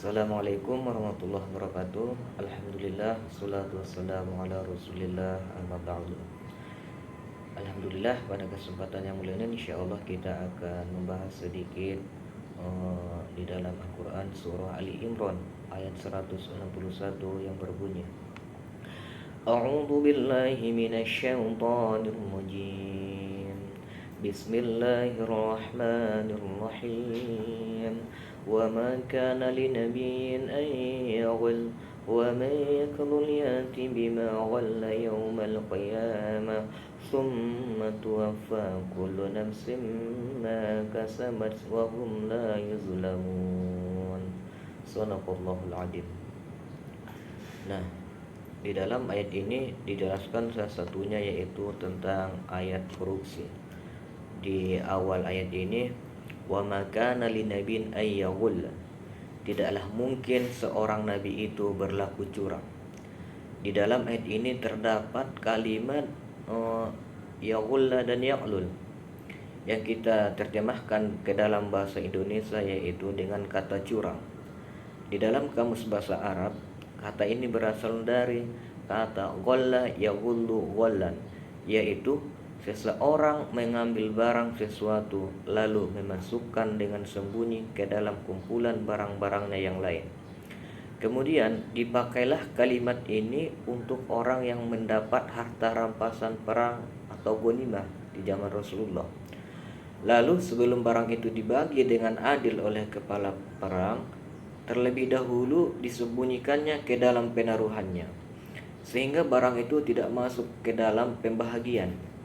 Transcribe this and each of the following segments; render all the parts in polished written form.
Assalamualaikum warahmatullahi wabarakatuh. Alhamdulillah, salatu wassalamu ala rasulillah, amma ba'du. Alhamdulillah, pada kesempatan yang mulia ini insyaallah kita akan membahas sedikit di dalam Al-Quran surah Ali Imran ayat 161 yang berbunyi, A'udzu billahi minasyaitonir rajim. Bismillahirrahmanirrahim. Wa ma kana linabiyyin an yaghul wa man yakdhul yati bima ghalla yawmal qiyamah thumma tuwaffa kullu nafsin ma kasabat wa hum la yuzlamun. Shadaqallahul adzim. Nah, di dalam ayat ini dijelaskan salah satunya yaitu tentang ayat korupsi. Di awal ayat ini, wa makana linabin ayyaghull, tidaklah mungkin seorang nabi itu berlaku curang. Di dalam ayat ini terdapat kalimat yaghulla dan yaghlul yang kita terjemahkan ke dalam bahasa Indonesia yaitu dengan kata curang. Di dalam kamus bahasa Arab, kata ini berasal dari kata ghalla yaghullu ghallan, yaitu seseorang mengambil barang sesuatu lalu memasukkan dengan sembunyi ke dalam kumpulan barang-barangnya yang lain. Kemudian dipakailah kalimat ini untuk orang yang mendapat harta rampasan perang atau ghanimah di zaman Rasulullah. Lalu sebelum barang itu dibagi dengan adil oleh kepala perang, terlebih dahulu disembunyikannya ke dalam penaruhannya, sehingga barang itu tidak masuk ke dalam pembahagian.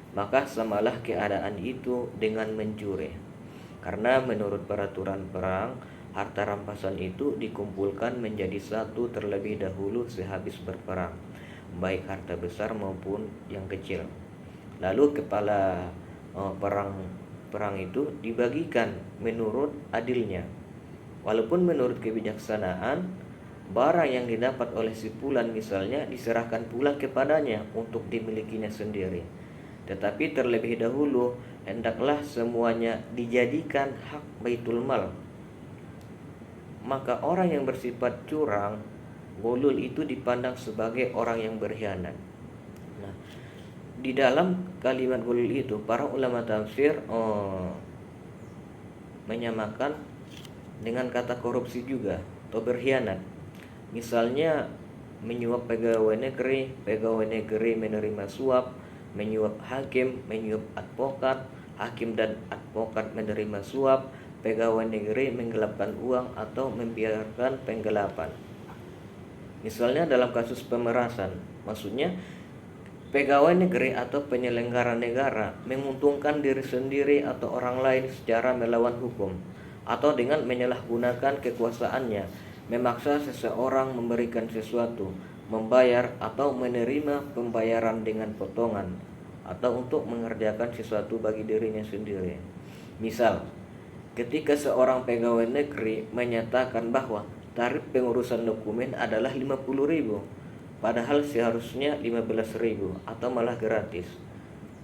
Maka samalah keadaan itu dengan mencuri, karena menurut peraturan perang, harta rampasan itu dikumpulkan menjadi satu terlebih dahulu sehabis berperang, baik harta besar maupun yang kecil. Lalu kepala perang itu dibagikan menurut adilnya. Walaupun menurut kebijaksanaan, barang yang didapat oleh si fulan misalnya diserahkan pula kepadanya untuk dimilikinya sendiri. Tetapi terlebih dahulu hendaklah semuanya dijadikan hak Baitul Mal. Maka orang yang bersifat curang, gulul itu dipandang sebagai orang yang berkhianat. Nah, di dalam kalimat gulul itu para ulama tafsir menyamakan dengan kata korupsi juga atau berkhianat. Misalnya menyuap pegawai negeri menerima suap, menyuap hakim, menyuap advokat, hakim dan advokat menerima suap, pegawai negeri menggelapkan uang atau membiarkan penggelapan. Misalnya dalam kasus pemerasan, maksudnya pegawai negeri atau penyelenggara negara menguntungkan diri sendiri atau orang lain secara melawan hukum, atau dengan menyalahgunakan kekuasaannya, memaksa seseorang memberikan sesuatu, membayar atau menerima pembayaran dengan potongan, atau untuk mengerjakan sesuatu bagi dirinya sendiri. Misal, ketika seorang pegawai negeri menyatakan bahwa tarif pengurusan dokumen adalah 50.000, padahal seharusnya 15.000 atau malah gratis.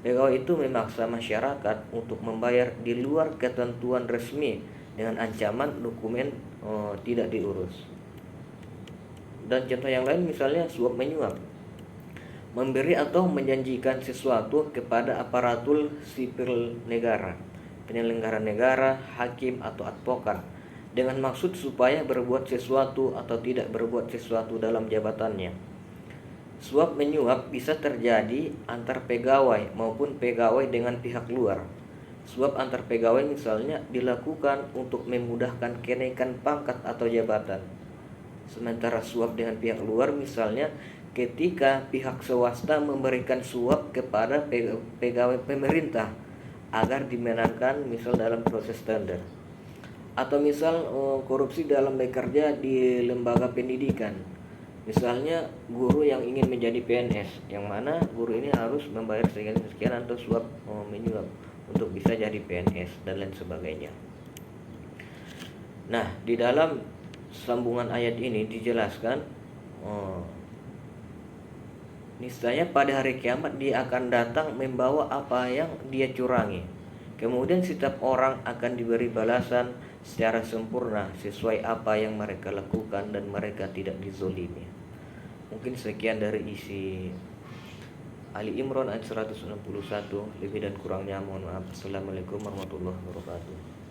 Pegawai itu memaksa masyarakat untuk membayar di luar ketentuan resmi dengan ancaman dokumen tidak diurus. Dan contoh yang lain misalnya suap menyuap, memberi atau menjanjikan sesuatu kepada aparatur sipil negara, penyelenggara negara, hakim atau advokat dengan maksud supaya berbuat sesuatu atau tidak berbuat sesuatu dalam jabatannya. Suap menyuap bisa terjadi antar pegawai maupun pegawai dengan pihak luar. Suap antar pegawai misalnya dilakukan untuk memudahkan kenaikan pangkat atau jabatan. Sementara suap dengan pihak luar misalnya ketika pihak swasta memberikan suap kepada pegawai pemerintah agar dimenangkan misal dalam proses tender. Atau misal korupsi dalam bekerja di lembaga pendidikan. Misalnya guru yang ingin menjadi PNS, yang mana guru ini harus membayar sekian atau suap menyuap untuk bisa jadi PNS dan lain sebagainya. Nah, di dalam sambungan ayat ini dijelaskan niscaya pada hari kiamat dia akan datang membawa apa yang dia curangi. Kemudian setiap orang akan diberi balasan secara sempurna sesuai apa yang mereka lakukan dan mereka tidak dizolimi. Mungkin sekian dari isi Ali Imran ayat 161. Lebih dan kurangnya mohon maaf. Assalamualaikum warahmatullahi wabarakatuh.